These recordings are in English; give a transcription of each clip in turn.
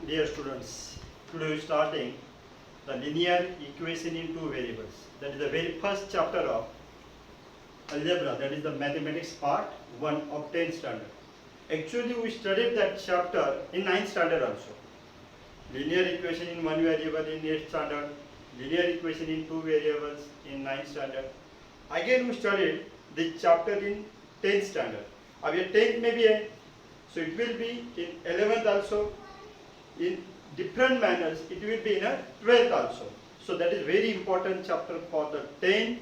Dear students, today we are starting the linear equation in two variables. That is the very first chapter of algebra, that is the mathematics part 1 of 10th standard. Actually, we studied that chapter in 9th standard also. Linear equation in one variable in 8th standard, linear equation in two variables in 9th standard. Again, we studied this chapter in 10th standard. अब ये 10th में भी है, so it will be in 11th also. In different manners, it will be in a 12th also. So that is very important chapter for the 10th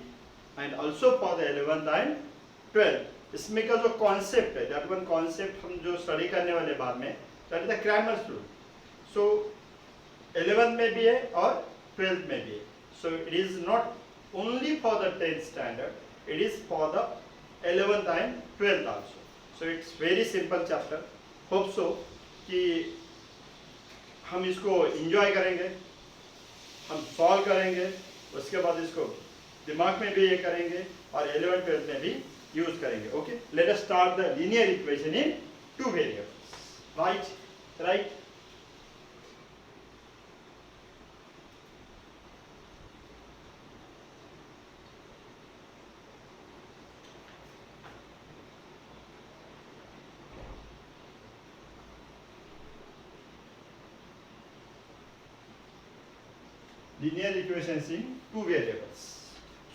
and also for the 11th and 12th. इसमें का जो concept है, that one concept हम जो study करने वाले बाद में, that is the Cramer's rule. So 11th में भी है और 12th में भी है. So it is not only for the 10th standard, it is for the 11th and 12th also. So it's very simple chapter. Hope so कि हम इसको enjoy करेंगे, हम solve करेंगे, उसके बाद इसको दिमाग में भी ये करेंगे और 11th 12th में भी यूज करेंगे. Okay, let us start the linear equation in two variables. Right. Linear equations in two variables.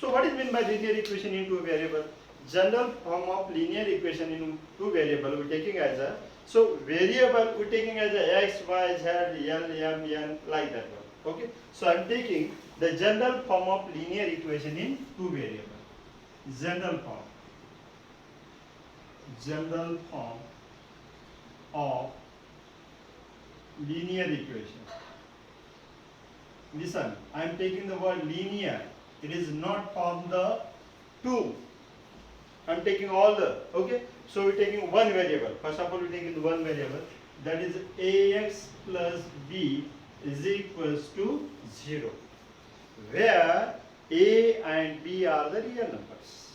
So what is meant by linear equation in two variables? General form of linear equation in two variable we taking as a, so variable we taking as a x, y, z, l, m, n, like that one. Okay. So I am taking the general form of linear equation in two variable. General form of linear equation. Listen, I am taking the word linear. It is not from the two. I am taking all the, okay. So we are taking one variable. First of all, we are taking one variable. That is ax plus b is equals to 0. Where a and b are the real numbers.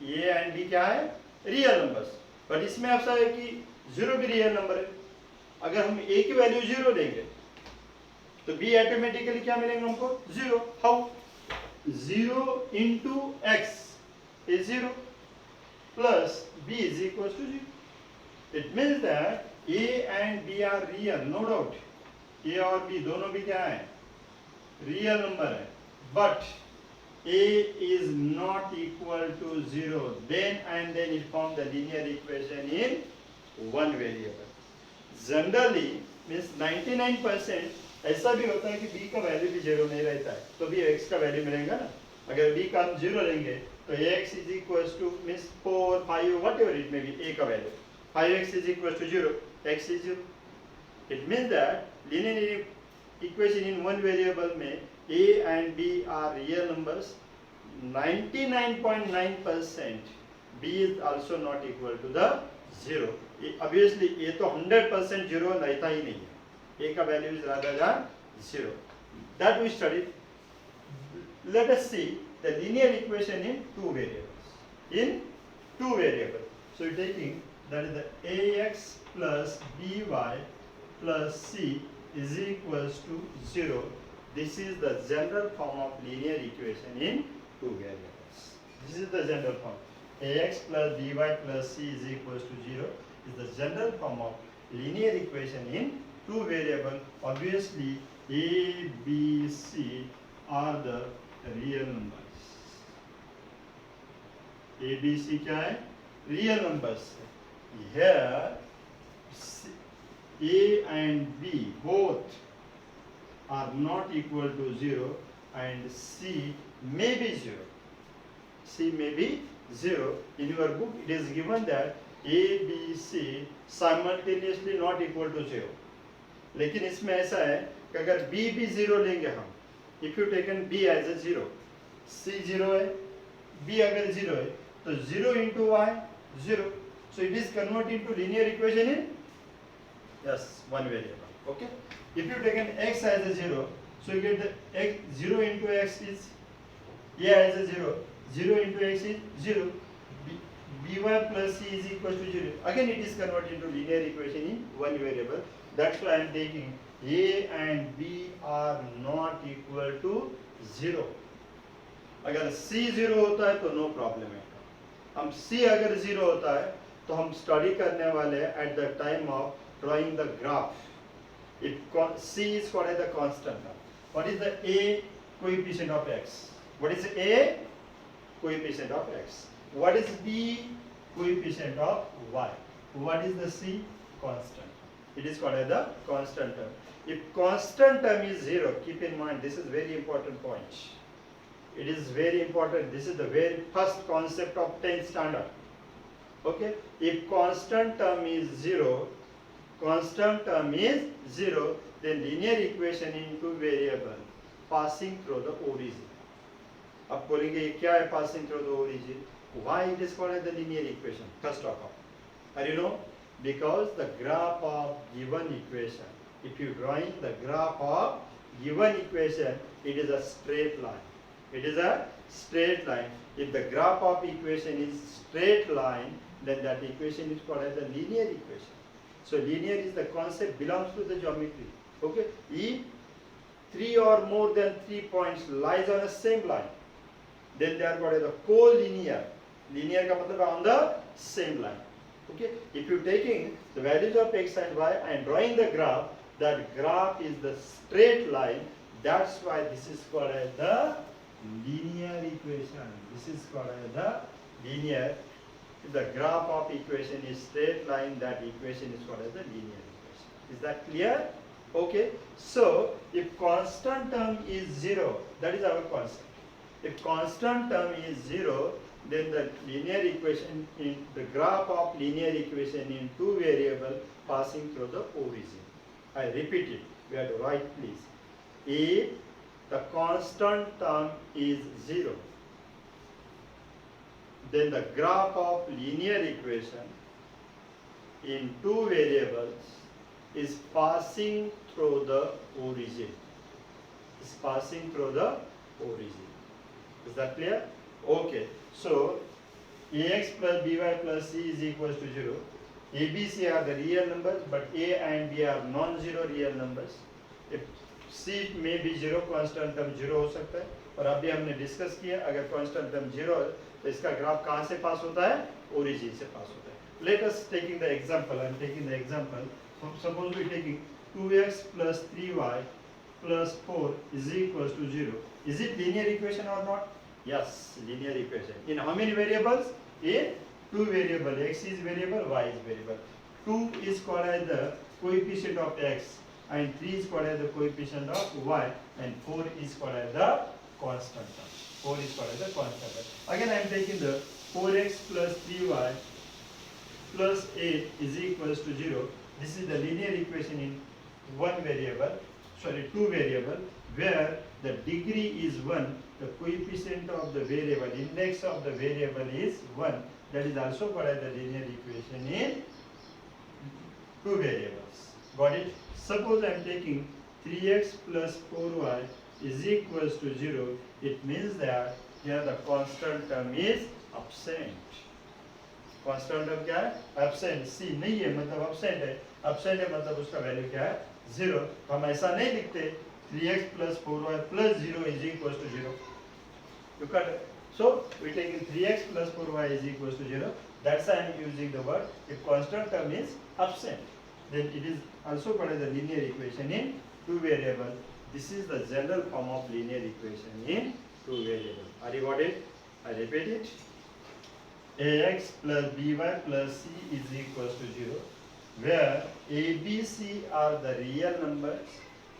A and b क्या है? Real numbers. But इसमें ऐसा है कि 0 भी real number है. अगर हम a की वैल्यू 0 देंगे तो b ऑटोमेटिकली क्या मिलेगा हमको? 0. How? 0 into x is 0 plus b is equals to 0. It means that a and b are real, no doubt. a और b दोनों भी क्या है? Real number है. But a is not equal to 0. Then and then it forms the linear equation in one variable. Generally means 99% ऐसा भी होता है कि b का वैल्यू भी 0 नहीं रहता है, तो भी x का वैल्यू मिलेगा ना. अगर b का हम 0 लेंगे तो x is equals to means 4, 5, whatever it may be, a का value 5x is equals to 0, x is 0. It means that linear equation in one variable में a and b are real numbers. 99.9% b is also not equal to the 0. Obviously a तो 100% 0 रहता ही नहीं है. A का value is rather than 0. That we studied. Let us see the linear equation in two variables. In two variables. So we are taking that is the ax plus by plus c is equals to 0. This is the general form of linear equation in two variables. This is the general form. Ax plus by plus c is equals to 0 is the general form of linear equation in two variable. Obviously a, b, c are the real numbers. a, b, c क्या है? Real numbers. Here a and b both are not equal to 0 and c may be 0. C may be 0. In your book it is given that a, b, c simultaneously not equal to 0. लेकिन इसमें ऐसा है कि अगर b भी 0 लेंगे हम, if you taken b as a 0, c 0 है, b अगर 0 है तो 0 into y 0. So it is converted into linear equation in one variable. Okay. If you taken x as a 0, so you get the x 0 into x is a as a 0. 0 into x is 0. by plus c is equal to 0. Again it is converted into linear equation in one variable. That's why I am taking A and B are not equal to 0. अगर C 0 होता है तो no problem है. हम C अगर 0 होता है तो हम स्टडी करने वाले हैं at the time of drawing the graph. If C is called as the constant term. What is the A coefficient of x? What is A coefficient of x? What is B coefficient of y? What is the C? Constant. It is called as the constant term. If constant term is 0, keep in mind this is very important point. It is very important. This is the very first concept of 10th standard. Okay? If constant term is 0, then linear equation in two variable passing through the origin. अब बोलेंगे ये क्या है passing through the origin? Why it is called as the linear equation? First of all, and you know, because the graph of given equation, if you drawing the graph of given equation, it is a straight line. It is a straight line. If the graph of equation is straight line, then that equation is called as the linear equation. So linear is the concept belongs to the geometry. Okay. If 3 or more than 3 points lies on the same line, then they are called as the collinear. Linear का मतलब on the same line. Okay. If you taking the values of x and y and drawing the graph, that graph is the straight line. That's why this is called as the linear equation. This is called as the linear. If the graph of equation is straight line, that equation is called as the linear equation. Is that clear? Okay. So if constant term is 0, that is our concept. If constant term is 0, then the linear equation in the graph of linear equation in two variable passing through the origin. I repeat it. We have to write please. If the constant term is 0, then the graph of linear equation in two variables is passing through the origin. Is passing through the origin. Is that clear? Okay. So ax plus by plus c is equals to 0. A, B, C are the real numbers, but A and B are non-zero real numbers. If C may be 0, constant term 0 हो सकता है. और अभी हमने discuss किया अगर constant term 0 है तो इसका ग्राफ कहाँ से पास होता है? Origin से पास होता है. Let us taking the example. I am taking the example. Suppose we taking 2x plus 3y plus 4 is equals to 0. Is it linear equation or not? Yes, linear equation. In how many variables? In two variables. X is variable, y is variable. 2 is called as the coefficient of x and 3 is called as the coefficient of y and 4 is called as the constant term. 4 is called as the constant term. Again I am taking the 4x plus 3y plus 8 is equals to 0. This is the linear equation in two variable where the degree is 1, the coefficient of the variable, index of the variable is 1. That is also called as the linear equation in two variables. Got it? Suppose I am taking 3x plus 4y is equals to 0. It means that here the constant term is absent. Constant term क्या है? Absent. C नहीं है मतलब absent है. Absent है मतलब उसका value क्या है? 0. हम ऐसा नहीं लिखते 3x plus 4y plus 0 is equals to 0. You got it? So we taking 3x plus 4y is equals to 0. That's why I am using the word if constant term is absent. Then it is also called as the linear equation in two variable. This is the general form of linear equation in two variable. Are you got it? I repeat it. Ax plus by plus c is equals to 0. Where a, b, c are the real numbers,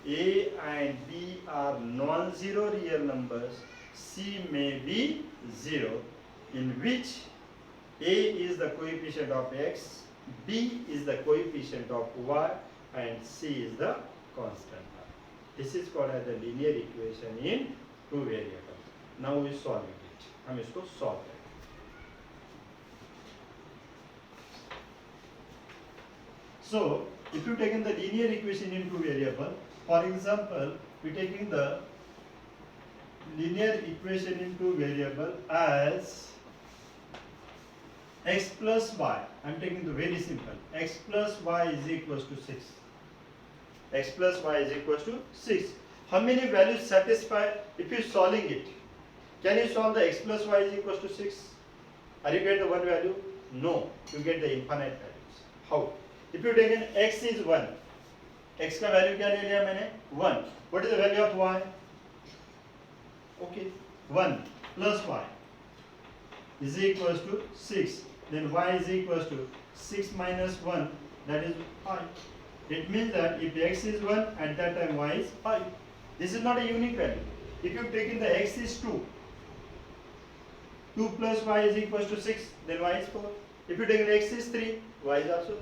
a and b are non-zero real numbers, c may be 0, in which a is the coefficient of x, b is the coefficient of y, and c is the constant. This is called as the linear equation in two variables. Now we solve it. हम इसको solve करें. So, if you taken the linear equation in two variable, for example, we taking the linear equation in two variable as x plus y. I am taking the very simple. X plus y is equals to 6. x plus y is equals to 6. How many values satisfy if you solving it? Can you solve the x plus y is equals to 6? Are you get the one value? No, you get the infinite values. How? If you take an x is 1, x का value क्या ले लिया मैंने? 1. What is the value of y? Okay, 1 plus y is equals to 6. Then y is equals to 6 minus 1, that is 5. It means that if x is 1, at that time y is 5. This is not a unique value. If you take in the x is 2, 2 plus y is equals to 6, then y is 4. If you take in x is 3, y is also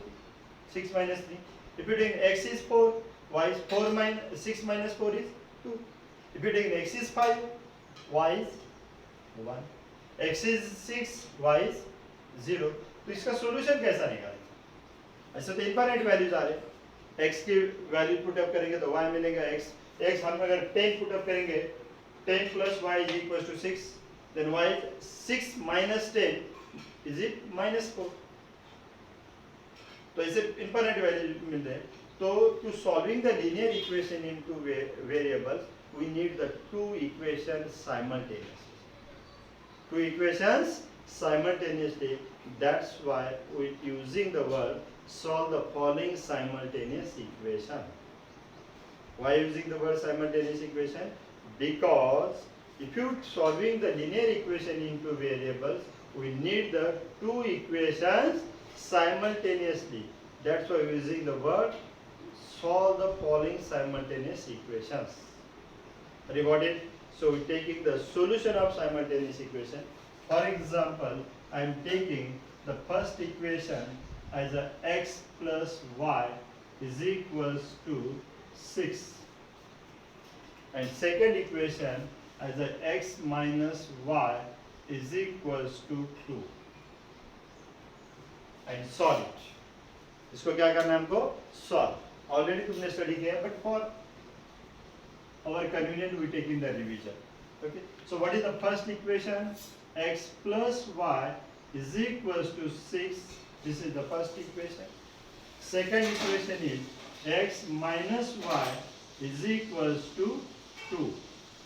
3. 6 minus 3. If you take in x is 4, y is 4 minus 6 minus 4 is 2. If you take in x is 5, y is 1. x is 6, y is 0. तो इसका solution कैसा निकालेंगे? ऐसे तो infinite values आ रहे, x की value put up करेंगे तो y मिलेगा x हम अगर 10 पुट अप करेंगे 10 plus y is equals to 6, then y is 6 minus 10 is it minus 4. तो इसे इनफाइनाइट वैल्यू मिलते हैं. तो to solving the linear equation into variables we need the two equations simultaneously. Two equations simultaneously. That's why we're using the word solve the following simultaneous equation. Why using the word simultaneous equation? Because if you solving the linear equation into variables, we need the two equations simultaneously. That's why we're using the word solve the following simultaneous equations. Have you got it? So we're taking the solution of simultaneous equation. For example, I am taking the first equation as a x plus y is equals to 6, and second equation as a x minus y is equals to 2, and solve it. इसको क्या करना है हमको? Solve. Already तुमने study किया है, but for our convenient we taking the revision. Okay. So what is the first equation? X plus y is equals to 6. This is the first equation. Second equation is x minus y is equals to 2.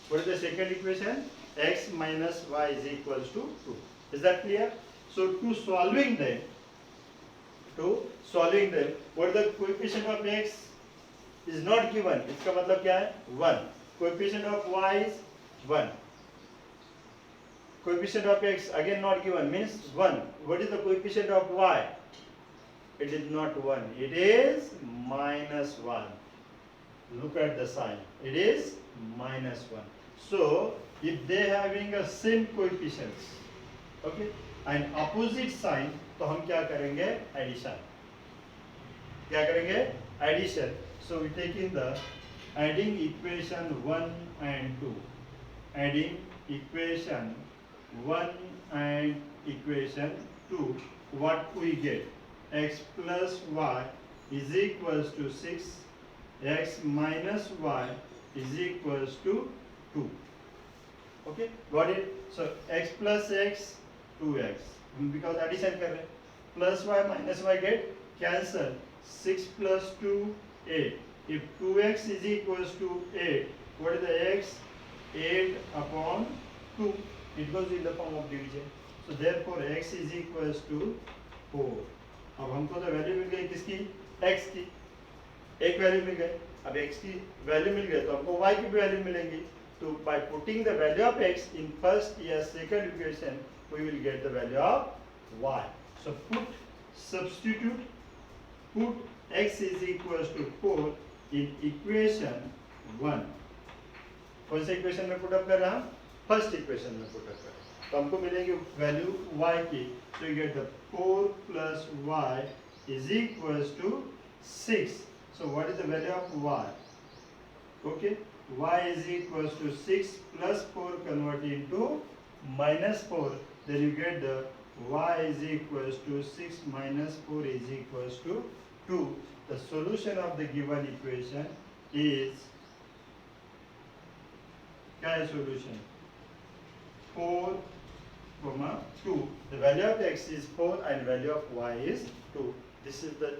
What is the second equation? X minus y is equals to 2. Is that clear? So to solving them, what is the coefficient of x is not given. इसका मतलब क्या है? 1. Coefficient of y is 1. Coefficient of x again not given, means 1. What is the coefficient of y? It is not 1. It is minus 1. Look at the sign. It is minus 1. So if they having a same coefficients, okay, and opposite sign, तो हम क्या करेंगे? Addition. क्या करेंगे? Addition. So we take in the adding equation 1 and 2. Adding equation 1 and equation 2. What we get? X plus y is equals to 6. X minus y is equals to 2. Okay, got it? So x plus x, 2x. Because addition कर रहे हैं. Plus y minus y get cancel. 6 plus 2, 8. If 2x is equals to 8, what is the x? 8 upon 2. It goes in the form of division. So therefore x is equals to 4. अब हमको तो value मिल गई किसकी? x की. एक value मिल गई. अब x की वैल्यू मिल गई तो हमको y की भी वैल्यू मिलेंगी. So by putting the value of x in first or second equation, we will get the value of y. So substitute, put x is equals to 4 in equation 1. कौन सा equation में put up कर रहा हूँ? First equation में put up कर रहा हूँ. तो हमको मिलेगी वैल्यू y की. So you get the 4 plus y is equals to 6. So what is the value of y? Okay, y is equals to 6 plus 4 convert into minus 4. Then you get the y is equals to 6 minus 4 is equals to 2. The solution of the given equation is, क्या है solution? 4, 2. The value of x is 4 and value of y is 2. This is the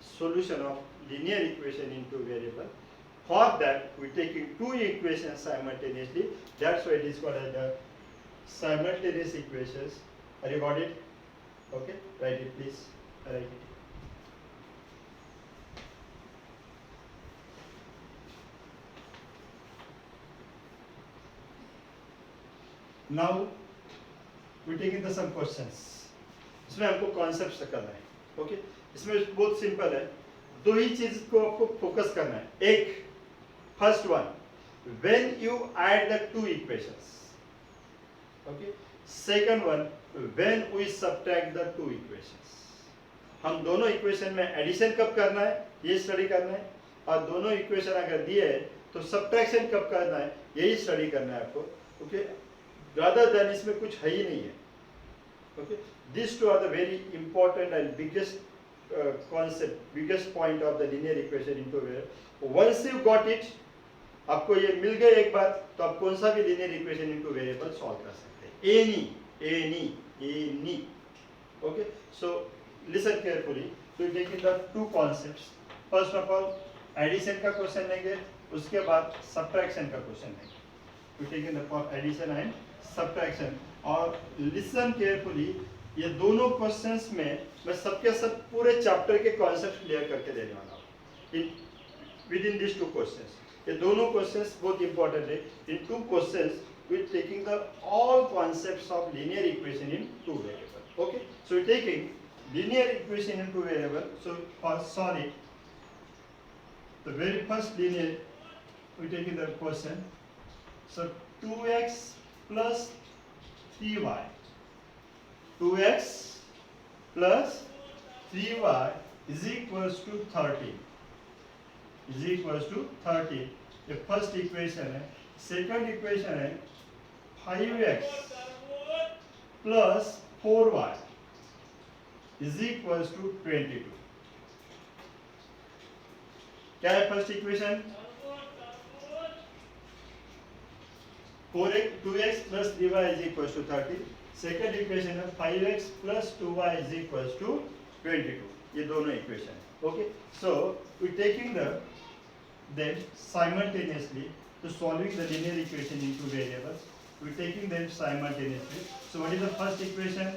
solution of linear equation into variable. For that, we taking two equations simultaneously. That's why it is called as the simultaneous equations. Are you got it? Okay, write it please. Write it. Now we taking the some questions. इसमें हमको concept करना है. Okay, इसमें बहुत simple है. दो ही चीज को आपको फोकस करना है. एक, first one, when you add the two equations. Okay, second one, when we subtract the two equations. हम दोनों इक्वेशन में एडिशन कब करना है ये स्टडी करना है, और दोनों इक्वेशन अगर दिए है तो सब्ट्रैक्शन कब करना है यही स्टडी करना है आपको. ओके, rather than इसमें कुछ है ही नहीं है. Okay, these two are the very important and biggest concept, biggest point of the linear equation into where once you got it, आपको ये मिल गए एक बार तो आप कौन सा भी linear equation into variable solve कर सकते हैं. any. Okay, so listen carefully. तो देखिए the two concepts. First of all, addition का क्वेश्चन लेंगे, उसके बाद subtraction का क्वेश्चन लेंगे. We taking the for addition and subtraction. और लिसन केयरफुली, ये दोनों क्वेश्चंस में मैं सबके सब पूरे चैप्टर के कॉन्सेप्ट क्लियर करके देने वाला हूँ with in this two questions. ये दोनों क्वेश्चंस बहुत इंपॉर्टेंट है. In two questions we taking the all concepts of linear equation in two variable. Okay, so we taking linear equation in two variable. So for solve it, the very first linear we taking the question. सो 2x plus 3y. 2x plus 3y is equals to 13. Is equals to 13. ये first equation है. Second equation है 5x plus 4y is equals to 22. क्या है first equation? 2x plus 3y is equals to 30. Second equation है 5x plus 2y is equals to 22. ये दोनों equation है. Okay, so we taking the then simultaneously to solving the linear equation into variables, we taking them simultaneously. So what is the first equation?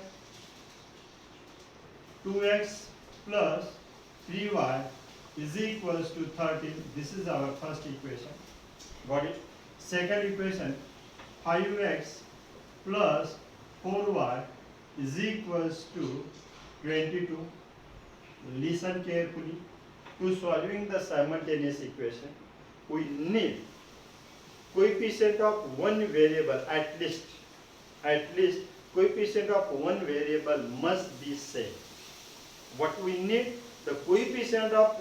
2x plus 3y is equals to 13. This is our first equation. Got it? Second equation, 5x plus 4y is equals to 22. Listen carefully. To solving the simultaneous equation, we need coefficient of one variable at least coefficient of one variable must be same. What we need, the coefficient of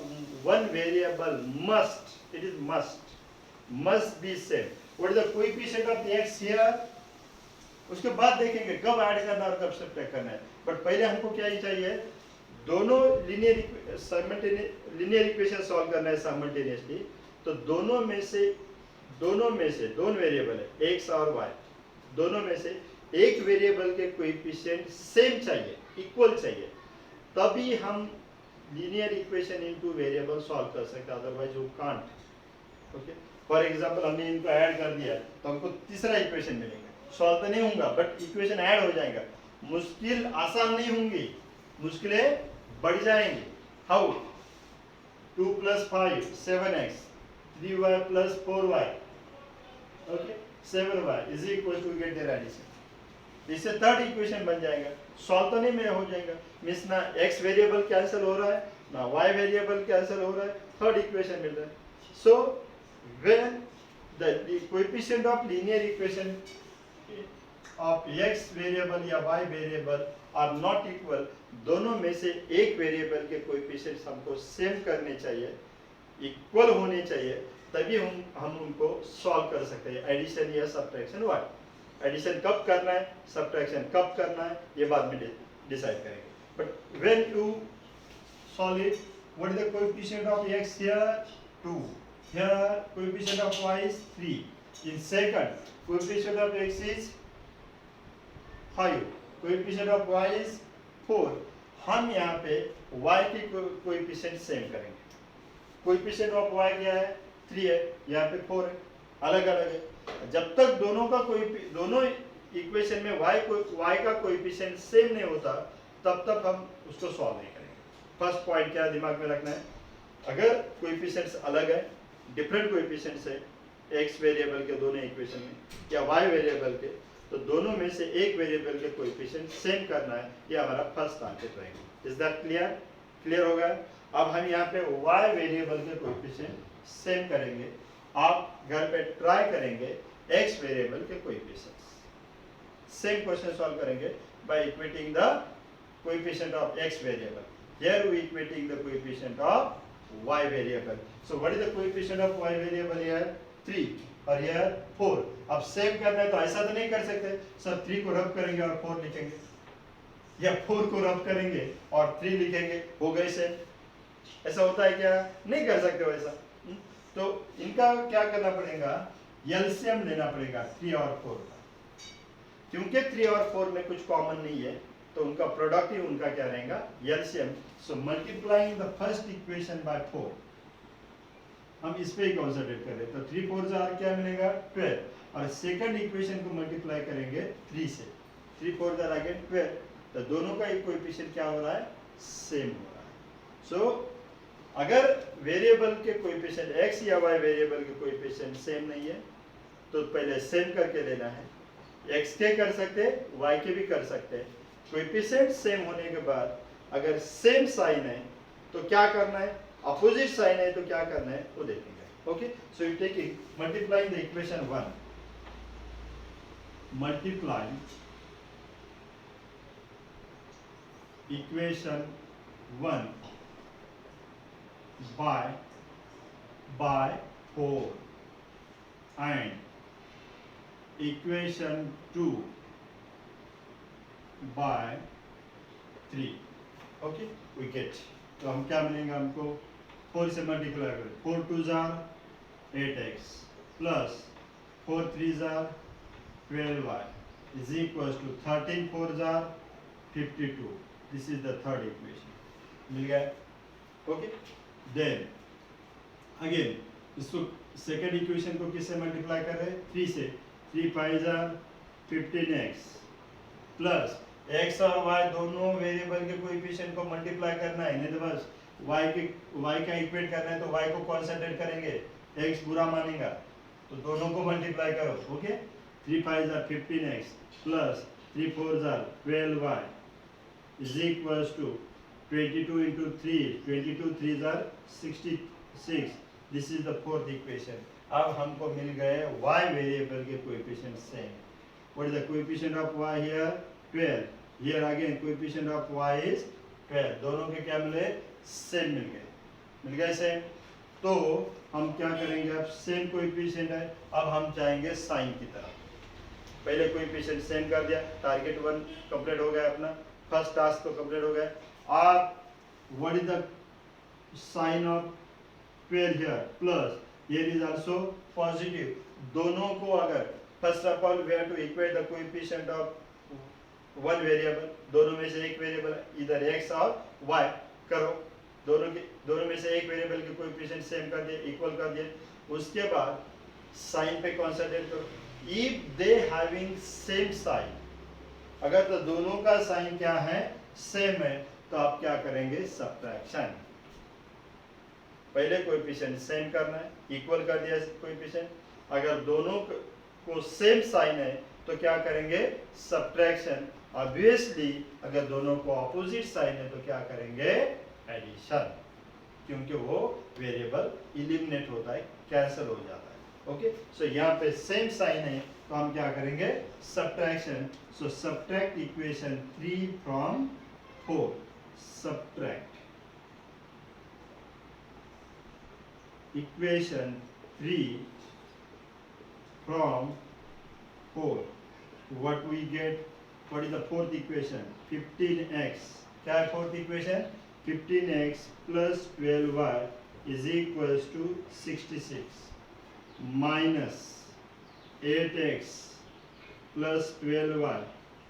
one variable must be same. What is the coefficient of x here? उसके बाद देखेंगे कब add करना और कब subtract करना है. But पहले हमको क्या ही चाहिए, दोनों लीनियर इक्वेशन सॉल्व करना है साइमल्टेनियसली. तो दोनों में से दोनों वेरिएबल है x और y, दोनों में से एक वेरिएबल के कोएफिशिएंट सेम चाहिए, इक्वल चाहिए, तभी हम linear equation into variable solve कर सकते हैं. अदरवाइज वो कांट. ओके, फॉर एग्जांपल हमने इनको ऐड कर दिया तो हमको तीसरा इक्वेशन मिलेगा. सॉल्व तो नहीं होगा बट इक्वेशन ऐड हो जाएगा. मुश्किल आसान नहीं होंगी, मुश्किलें बढ़ जाएंगे. How? 2 plus 5 7x, 3y plus 4y, okay, 7y is equal to get their addition. इससे थर्ड इक्वेशन बन जाएगा. सॉल्व तो नहीं में हो जाएगा, मींस ना x वेरिएबल कैंसिल हो रहा है ना y वेरिएबल कैंसिल हो रहा है, थर्ड इक्वेशन मिल रहा है. So when the coefficient of linear equation of x variable या y variable are not equal, दोनों में से एक वेरिएबल के कोएफिशिएंट्स हमको सेम करने चाहिए, इक्वल होने चाहिए, तभी हम उनको सॉल्व कर सकते हैं. एडिशन या सब्ट्रैक्शन. व्हाट एडिशन कब करना है, सब्ट्रैक्शन कब करना है, ये बाद में डिसाइड करेंगे. But when you solve it, what is the coefficient of x here? 2. Here coefficient of y is 3. In second coefficient of x is 5. Coefficient of y is 4. हम यहाँ पे y की कोएफिशिएंट सेम करेंगे। Coefficient of y क्या है? 3 है, यहाँ पे 4 है, अलग अलग है। जब तक दोनों इक्वेशन में y का कोएफिशिएंट सेम नहीं होता तब तक हम उसको सॉल्व नहीं करेंगे। फर्स्ट पॉइंट क्या दिमाग में रखना है, अगर कोएफिशिएंट्स अलग है, डिफरेंट कोएफिशिएंट्स है x वेरिएबल के दोनों इक्वेशन में या y वेरिएबल के, तो दोनों में से एक वेरिएबल के कोएफिशिएंट सेम करना है, ये हमारा फर्स्ट टारगेट रहेगा। Is that clear? क्लियर हो गया? अब हम यहाँ पे y वेरिएबल के कोएफिशिएंट सेम करेंगे, आप घर पे ट्राई करेंगे x वेरिएबल के कोएफिशिएंट्स। सेम क्वेश्चन सॉल्व करेंगे by equating the coefficient of x variable. Here we equating the coefficient of y variable. So what is the coefficient of y variable here? 3 और here 4. अब same करना है तो ऐसा तो नहीं कर सकते सर 3 को रब करेंगे और 4 लिखेंगे, या 4 को रब करेंगे और 3 लिखेंगे, हो गए सेम। ऐसा होता है क्या? नहीं कर सकते वैसा। तो इनका क्या करना पड़ेगा, एलसीएम लेना पड़ेगा 3 और 4 का। क्योंकि 3 और 4 में कुछ कॉमन नहीं है तो उनका प्रोडक्ट ही उनका क्या रहेगा, LCM. So multiplying the first equation by 4, हम इस पे ही कॉन्सेंट्रेट कर रहे हैं। तो 3 4 जार क्या मिलेगा 12, और सेकंड इक्वेशन को मल्टीप्लाई करेंगे 3 से, 3 4 जार अगेन 12, तो दोनों का कोएफिशिएंट क्या हो रहा है, सेम हो रहा है। सो अगर वेरिएबल के कोएफिशिएंट x या y वेरिएबल के कोएफिशिएंट सेम नहीं है तो पहले सेम करके लेना है। x के कर सकते हैं, y के भी कर सकते हैं। कोएफिशिएंट सेम होने के बाद अगर सेम साइन है तो क्या करना है, अपोजिट साइन है तो क्या करना है वो देखेंगे। Okay, so you taking multiplying the equation 1, multiplying equation 1 by 4 and equation 2 by 3. Okay, we get, तो हम क्या मिलेंगे हमको, 4 से मल्टीप्लाई करें, 4 2 जार 8x प्लस 4 3 जार 12y is equals to 13 4 जार 52. This is the third equation, मिल गया। ओके, देन अगेन इसको सेकेंड इक्वेशन को किससे मल्टीप्लाई कर रहे हैं, 3 से, 3 5 जार 15x प्लस x और y दोनों वेरिएबल के कोएफिशिएंट को मल्टीप्लाई करना है, नहीं तो बस y का इक्वेट करना है तो y को कॉन्सेंट्रेट करेंगे, x बुरा मानेगा, तो दोनों को मल्टीप्लाई करो। ओके, 3 5 जार 15x प्लस 3 4 जार 12y is equals to 22 into 3, 22 3s are 66. This is the fourth equation. अब हमको मिल गए y वेरिएबल के coefficient same. What is the coefficient of y here? 12. Here again coefficient of y is 12. दोनों के क्या मिले, same मिल गए सेम। तो हम क्या करेंगे, अब सेम कोएफिशिएंट है, अब हम जाएंगे साइन की तरफ। पहले कोएफिशिएंट सेम कर दिया, टारगेट 1 कंप्लीट हो गया, अपना फर्स्ट टास्क तो कंप्लीट हो गया। आप what is the sign of 12 here, plus here is also positive, दोनों को अगर first of all we have to equate the coefficient of one variable, दोनों में से एक वेरिएबल इधर x और y करो, दोनों में से एक वेरिएबल के कोएफिशिएंट सेम कर दिए, इक्वल कर दिए, उसके बाद साइन पे कॉन्सेंट्रेट करो। If they having same sign, अगर तो दोनों का साइन क्या है, सेम है, तो आप क्या करेंगे, सब्ट्रैक्शन। पहले कोएफिशिएंट सेम करना है, इक्वल कर दिया कोएफिशिएंट, अगर दोनों को सेम साइन है तो क्या करेंगे, सब्ट्रैक्शन। ऑब्वियसली अगर दोनों को ऑपोजिट साइन है तो क्या करेंगे, एडिशन, क्योंकि वो वेरिएबल इलिमिनेट होता है, कैंसिल हो जाता है। ओके, सो यहाँ पे सेम साइन है तो हम क्या करेंगे, subtraction. So subtract equation 3 from 4, subtract equation 3 from 4. What we get, what is the fourth equation, 15x, क्या है fourth equation, 15x plus 12y is equals to 66 minus 8x plus 12y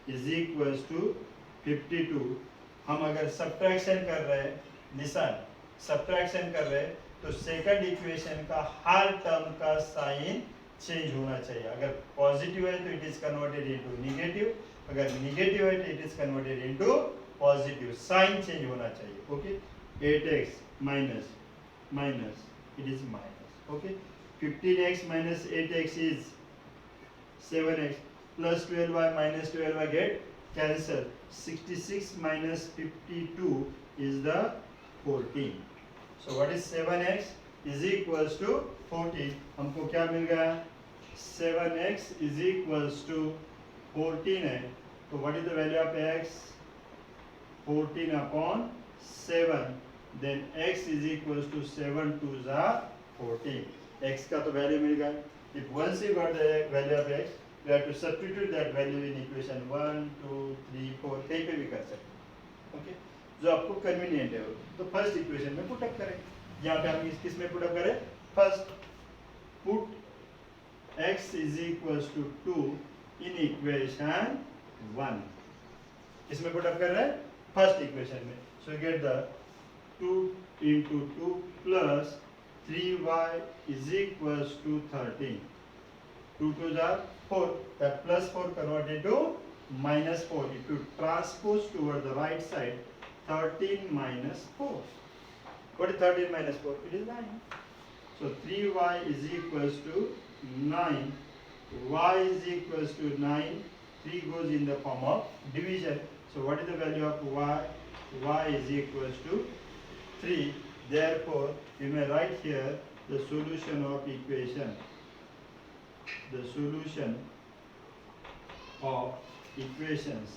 is equals to 52 हम अगर subtraction कर रहे हैं, निशान subtraction कर रहे हैं, तो सेकंड इक्वेशन का हर टर्म का साइन चेंज होना चाहिए. अगर पॉजिटिव है तो it is converted into negative, अगर नेगेटिव है तो it is converted into positive. Sign change होना चाहिए. Okay. 8x minus minus it is minus. Okay. 15x minus 8x is 7x plus 12y minus 12y get cancel. 66 minus 52 is the 14. So what is 7x is equals to 14. हमको क्या मिल गया? 7x is equals to 14 है. तो what is the value of x? 14 upon 7. Then x is equals to 7 2s are 14. X का तो value मिल गया. If once you got the value of x, you have to substitute that value in equation 1, 2, 3, 4 कहीं पे भी कर सकते हैं. Okay? जो आपको कन्वीनियंट है तो फर्स्ट इक्वेशन में पुट अप करें. यहाँ पे हम किस में पुट अप करें? First put x is equals to 2 in equation 1. इसमें पुट अप कर रहे हैं फर्स्ट इक्वेशन में. So you get the 2 into 2 plus 3y is equals to 13. 2 2s are 4. That plus 4 converted to minus 4. If you transpose toward the right side, 13 minus 4. What is 13 minus 4? It is 9. So 3y is equals to 9. Y is equals to 9. 3 goes in the form of division. So what is the value of y? Y is equals to 3. Therefore, you may write here the solution of equation. The solution of equations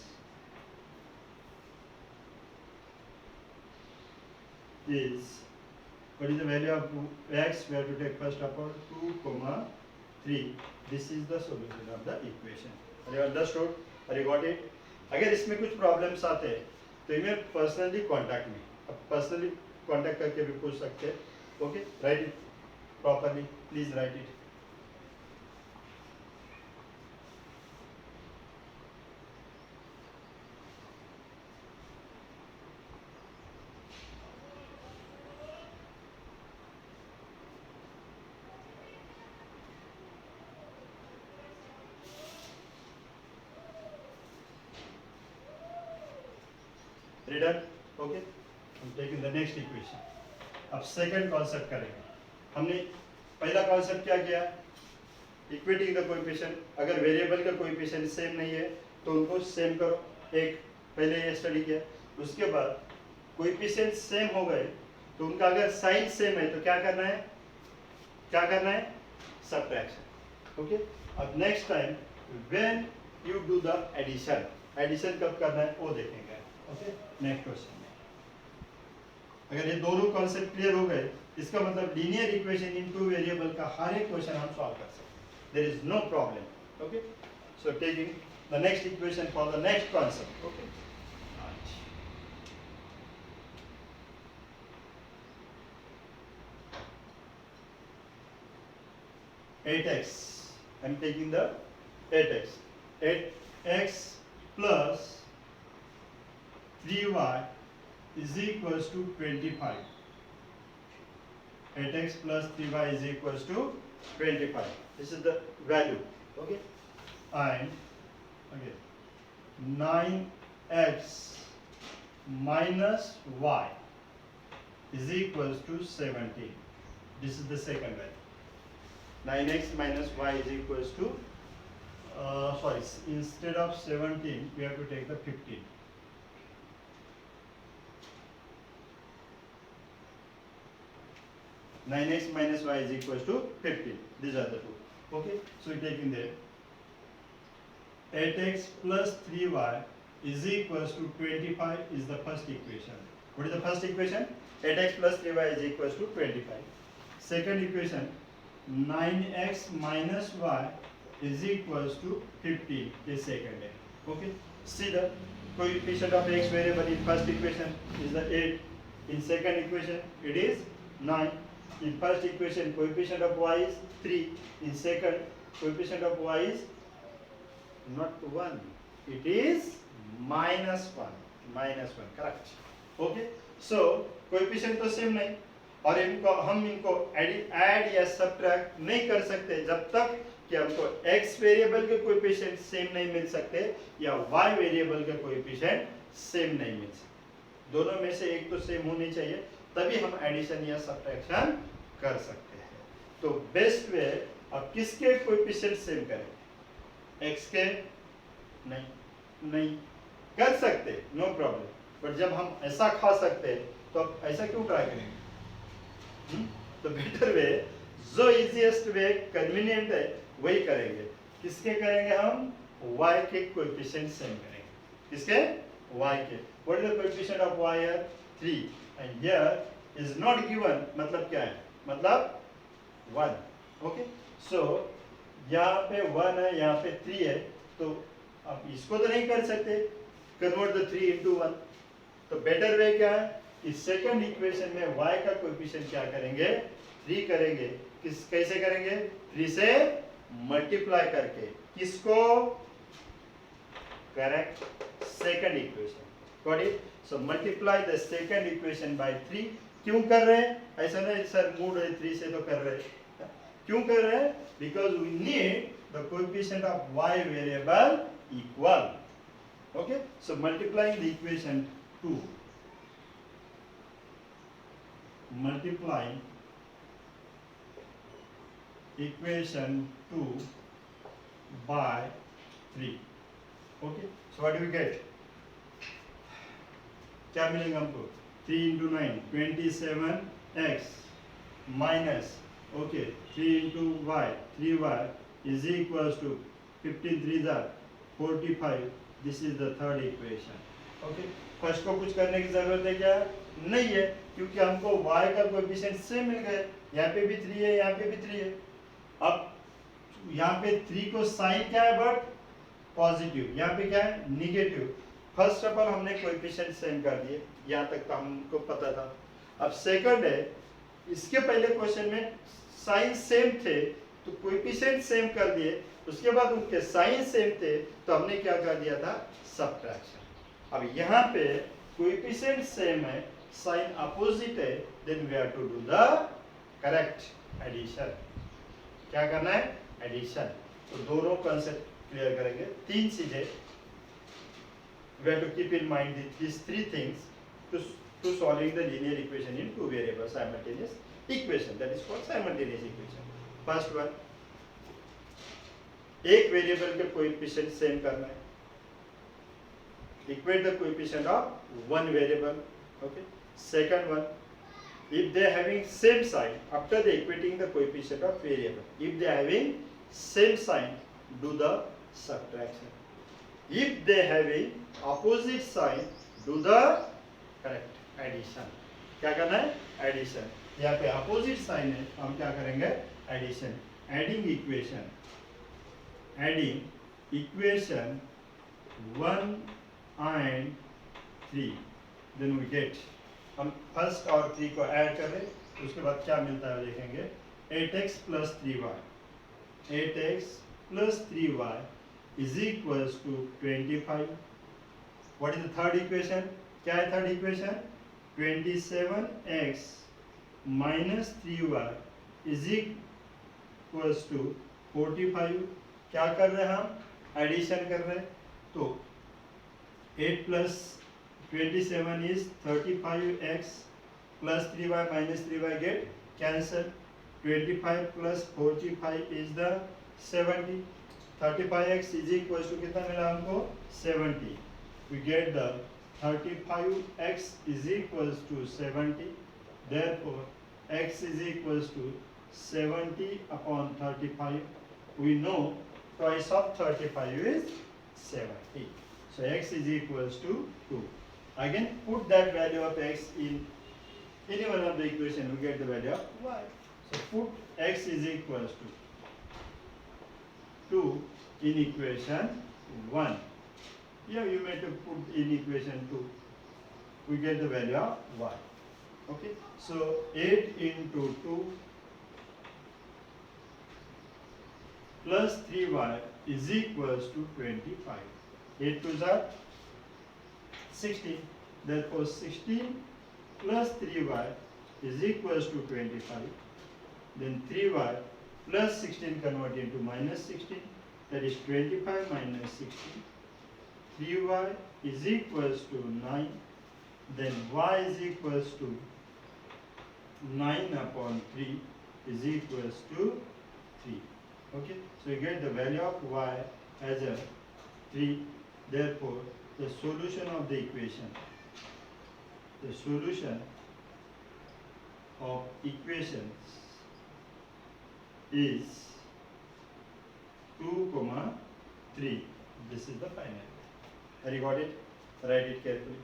is, what is the value of x? We have to take first of all 2, 3. This is the solution of the equation. Are you understood? Are you got it? अगर इसमें कुछ problems आते हैं तो इन्हें personally contact me. Personally contact करके भी पूछ सकते हैं. Okay. Right it properly. Please right it. Reader, okay. I'm taking the next equation. अब सेकंड कॉन्सेप्ट करेंगे. हमने पहला कॉन्सेप्ट क्या किया? Equating the coefficient. अगर वेरिएबल का कोएफिशिएंट सेम नहीं है तो उनको सेम करो. एक पहले ये स्टडी किया. उसके बाद कोएफिशिएंट सेम हो गए तो उनका अगर साइन सेम है तो क्या करना है? क्या करना है? सब्ट्रैक्शन. ओके. अब next time when you do the addition, addition कब करना है वो देखेंगे. ओके. नेक्स्ट क्वेश्चन में अगर ये दोनों कॉन्सेप्ट क्लियर हो गए, इसका मतलब linear equation in two variable का हर एक क्वेश्चन हम सॉल्व कर सकते हैं. There is no problem. Okay. So taking the next equation for the next concept. Okay. 8x. I'm taking the 8x. 8x plus 3y is equals to 25. 8x plus 3y is equals to 25. This is the value. Okay. And again 9x minus y is equals to 17. This is the second value. 9x minus y is equals to instead of 17 we have to take the 15. Nine x minus y is equals to 15. These are the two. Okay. So we're taking there 8x plus 3y is equals to 25 is the first equation. What is the first equation? 8x plus 3y is equals to 25. Second equation 9x minus y is equals to 15 is second. Okay. See the coefficient of x variable in first equation is the 8. In second equation it is 9. In first equation coefficient of y is 3. In second coefficient of y is not 1. It is minus 1. -1 correct. Okay, so coefficient तो same नहीं, और हम इनको add या subtract नहीं कर सकते जब तक कि हमको x वेरिएबल के कोएफिशिएंट सेम नहीं मिल सकते या y वेरिएबल के कोएफिशिएंट सेम नहीं मिल सकते। दोनों में से एक तो सेम होनी चाहिए, तभी हम एडिशन या सब्ट्रैक्शन कर सकते हैं। तो बेस्ट वे, अब किसके कोएफिशिएंट सेम करें? x के नहीं कर सकते, नो प्रॉब्लम, बट जब हम ऐसा खा सकते हैं तो अब ऐसा क्यों ट्राई करेंगे? तो बेटर वे, जो इजीएस्ट वे, कन्वीनियंट है, वही करेंगे। किसके करेंगे? हम y के कोएफिशिएंट सेम करेंगे। किसके? y के। What is the coefficient of y है? 3, and here is not given, मतलब क्या है? मतलब 1। ओके, सो यहाँ पे 1 है, यहाँ पे 3 है, तो अब इसको तो नहीं कर सकते, कन्वर्ट द 3 into 1। तो बेटर वे क्या है कि सेकंड इक्वेशन में y का कोएफिशिएंट क्या करेंगे? 3 करेंगे। कैसे करेंगे? 3 से मल्टीप्लाई करके। किसको? Correct, second equation. Got it? So multiply the second equation by 3। क्यों कर रहे हैं? ऐसा नहीं सर मूड है 3 से तो कर रहे हैं। क्यों कर रहे हैं? Because we need the coefficient of y variable equal. Okay, so multiplying the equation 2, multiplying equation 2 by 3. Okay, so what do we get? क्या मिलेगा हमको? 3 into 9 27x minus, okay, 3 into y 3y is equals to 15 3s are 45. This is the third equation. Okay, first को कुछ करने की जरूरत है क्या? नहीं है, क्योंकि हमको y का कोएफिशिएंट सेम मिल गया। यहाँ पे भी 3 है, यहाँ पे भी 3 है। अब यहाँ पे 3 को साइन क्या है? But positive. यहाँ पे क्या है? निगेटिव। फर्स्ट ऑफ ऑल हमने कोएफिशिएंट सेम कर दिए, यहाँ तक तो हमको पता था। अब सेकंड है, इसके पहले क्वेश्चन में साइन सेम थे तो कोएफिशिएंट सेम कर दिए, उसके बाद उनके साइन सेम थे तो हमने क्या कर दिया था? सब्ट्रैक्शन। अब यहाँ पे कोएफिशिएंट सेम है, साइन अपोजिट है, then we have to do the correct addition. क्या करना है? एडिशन। तो दोनों कांसेप्ट क्लियर करेंगे। 3 चीजें we have to keep in mind, this 3 things to solving the linear equation in 2 variable simultaneous equation, that is called simultaneous equation. First one, एक variable के coefficient same करना है। Equate the coefficient of one variable. Okay, second one, if they are having same sign, after the equating the coefficient of variable, if they are having same sign, do the subtraction. If they having opposite sign, do the correct addition. क्या करना है? Addition. यहाँ पे opposite sign है, हम क्या करेंगे? Addition. Adding equation 1 and 3, then we get, हम फर्स्ट और 3 को ऐड कर रहे, उसके बाद क्या मिलता है देखेंगे। 8x plus 3y, 8x plus 3y is equals to 25. What is the third equation? क्या है third equation? 27x minus 3y is equals to 45. क्या कर रहे हैं हम? एडिशन कर रहे हैं। तो 8 plus 27 is 35x plus 3y minus 3y get cancelled. 25 plus 45 is the 70. 35x is equals to कितना मिला हमको? 70. We get the 35x is equals to 70. Therefore, x is equals to 70 upon 35. We know twice of 35 is 70. So x is equals to 2. Again, put that value of x in any one of the equation, we get the value of y. So put x is equals to 2 in equation 1. Here you may to put in equation 2. We get the value of y. Okay. So 8 into 2 plus 3y is equals to 25. 8 2s are 16. Therefore 16 plus 3y is equals to 25. Then 3y plus 16 convert into minus 16, that is 25 minus 16. 3y is equals to 9. Then y is equals to 9 upon 3 is equals to 3. Okay, so you get the value of y as a 3. Therefore, the solution of the equation, the solution of equations is 2, 3. This is the final. Have you got it? Write it carefully.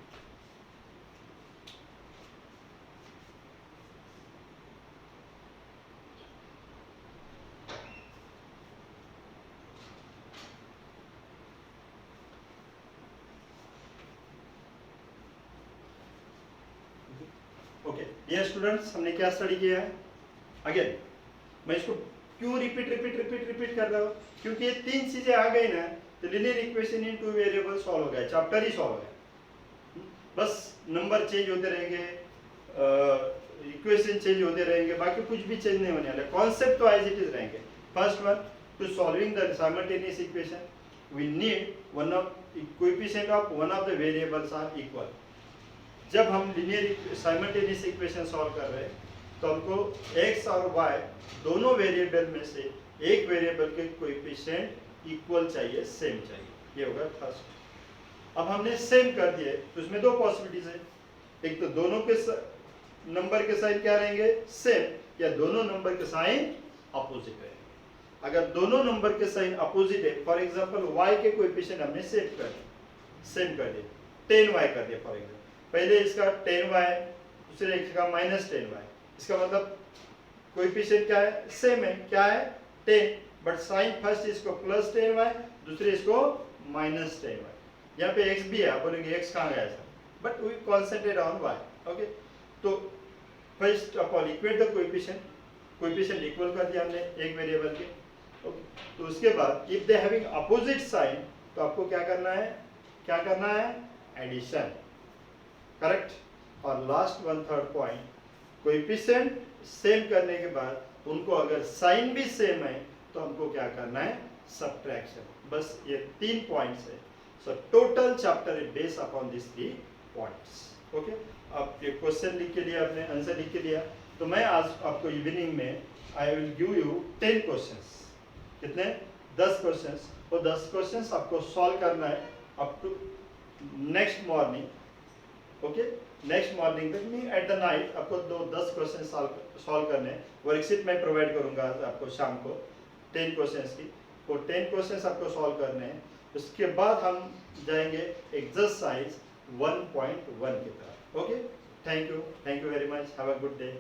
Okay dear students, हमने क्या study किया है? Again मैं इसको क्यों repeat कर रहा हूँ? क्योंकि ये तीन चीजें आ गई ना, तो linear equation in two variable solve हो गया, चैप्टर ही सॉल्व हो गया। बस नंबर चेंज होते रहेंगे, इक्वेशन चेंज होते रहेंगे, बाकी कुछ भी चेंज नहीं होने वाला, कॉन्सेप्ट तो एज इट इज रहेंगे। First one, to solving the simultaneous equation we need one of coefficient of one of the variables are equal. जब हम लीनियर साइमल्टेनियस इक्वेशन सॉल्व कर रहे हैं तो हमको x और y दोनों वेरिएबल में से एक वेरिएबल के कोएफिशिएंट इक्वल चाहिए, सेम चाहिए, ये होगा फर्स्ट। अब हमने सेम कर दिए तो उसमें दो पॉसिबिलिटीज है, एक तो दोनों के नंबर के साइन क्या रहेंगे, सेम, या दोनों नंबर के साइन अपोजिट रहेंगे। अगर दोनों नंबर के साइन अपोजिट है, फॉर एग्जांपल y के कोएफिशिएंट हमने सेम कर दिए 10y कर दिया फॉर एग्जांपल, पहले इसका 10y, दूसरे इसका माइनस 10y, इसका मतलब कोएफिशिएंट क्या है, सेम है, क्या है 10, बट साइन फर्स्ट इसको प्लस 10y, दूसरे इसको माइनस 10y। यहाँ पे x भी है, आप बोलेंगे x कहाँ गया था, but we concentrate on y। Okay, तो first of equate the coefficient equal कर दिया हमने एक वेरिएबल के। ओके, तो उसके बाद if they having opposite sign, तो आपको क्या करना है, एडिशन, करेक्ट। और last one third point, coefficient same करने के बाद उनको अगर साइन भी सेम है तो हमको क्या करना है, सब्ट्रैक्शन। बस ये 3 पॉइंट्स है। So total chapter is based upon this 3 points. Okay, आप ये क्वेश्चन लिख के लिया, आपने आंसर लिख के लिया, तो मैं आज आपको इवनिंग में I will give you 10 questions. कितने? 10 क्वेश्चंस, और 10 क्वेश्चंस आपको सॉल्व करना है up to next morning. Okay, next morning तक नहीं, एट द नाइट आपको 10 क्वेश्चन सॉल्व करने हैं। वर्कशीट मैं प्रोवाइड करूंगा आपको शाम को 10 क्वेश्चंस की, वो 10 क्वेश्चंस आपको सॉल्व करने हैं। उसके बाद हम जाएंगे एक्सरसाइज 1.1 की तरफ। Okay, thank you very much, have a good day.